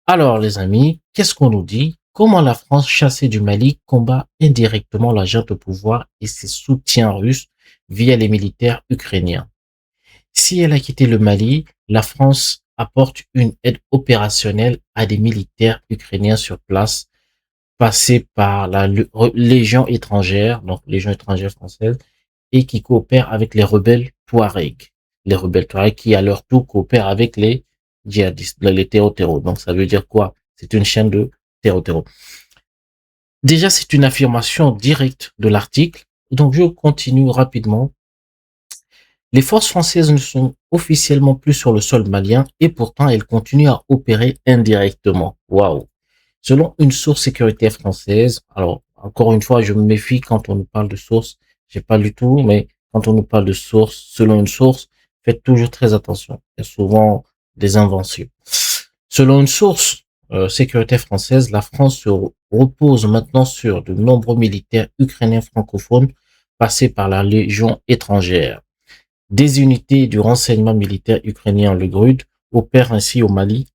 Alors, les amis, qu'est-ce qu'on nous dit? Comment la France, chassée du Mali, combat indirectement la junte au pouvoir et ses soutiens russes via les militaires ukrainiens? Si elle a quitté le Mali, la France apporte une aide opérationnelle à des militaires ukrainiens sur place, passés par la Légion étrangère, donc Légion étrangère française, et qui coopèrent avec les rebelles Touaregs. Les rebelles Touaregs qui, à leur tour, coopèrent avec les djihadistes, les terreaux. Donc, ça veut dire quoi? C'est une chaîne de terreau. Déjà, c'est une affirmation directe de l'article. Donc, je continue rapidement. Les forces françaises ne sont officiellement plus sur le sol malien et pourtant elles continuent à opérer indirectement. Waouh! Selon une source sécuritaire française, alors encore une fois, je me méfie quand on nous parle de source, j'ai pas lu tout, mais quand on nous parle de source, selon une source, faites toujours très attention. Il y a souvent des inventions. Selon une source sécuritaire française, la France se repose maintenant sur de nombreux militaires ukrainiens francophones passés par la Légion étrangère. Des unités du renseignement militaire ukrainien, le GRUD, opèrent ainsi au Mali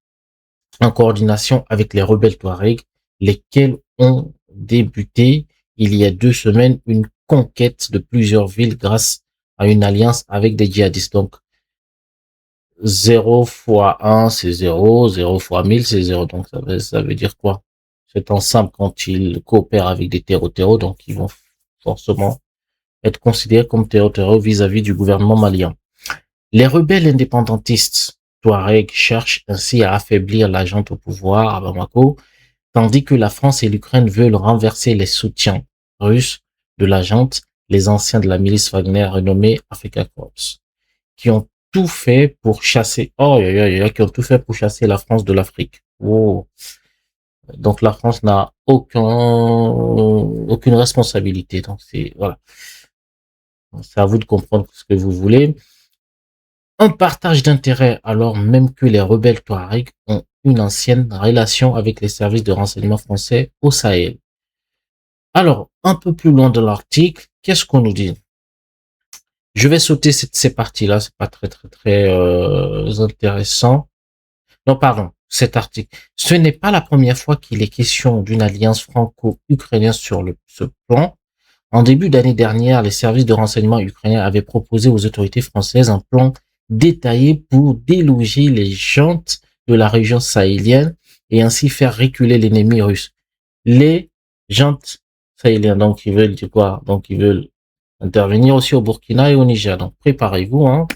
en coordination avec les rebelles Touaregs, lesquels ont débuté il y a 2 semaines une conquête de plusieurs villes grâce à une alliance avec des djihadistes. Donc, 0 fois 1, c'est 0, 0 fois 1000, c'est 0. Donc, ça veut dire quoi? C'est ensemble quand ils coopèrent avec des terreaux, donc ils vont forcément être considérés comme terreaux vis-à-vis du gouvernement malien. Les rebelles indépendantistes Touaregs cherchent ainsi à affaiblir la junte au pouvoir à Bamako, tandis que la France et l'Ukraine veulent renverser les soutiens russes de la junte, les anciens de la milice Wagner renommée Africa Corps, qui ont tout fait pour chasser, qui ont tout fait pour chasser la France de l'Afrique. Oh. Donc la France n'a aucune responsabilité. Donc voilà. C'est à vous de comprendre ce que vous voulez. Un partage d'intérêts alors même que les rebelles Touaregs ont une ancienne relation avec les services de renseignement français au Sahel. Alors, un peu plus loin dans l'article, qu'est-ce qu'on nous dit? Je vais sauter ces parties-là, c'est pas très intéressant. Non, pardon, cet article. Ce n'est pas la première fois qu'il est question d'une alliance franco-ukrainienne sur ce plan. En début d'année dernière, les services de renseignement ukrainiens avaient proposé aux autorités françaises un plan détaillé pour déloger les juntes de la région sahélienne et ainsi faire reculer l'ennemi russe. Les juntes sahéliens, donc ils veulent dire quoi? Donc ils veulent intervenir aussi au Burkina et au Niger. Donc préparez-vous, hein.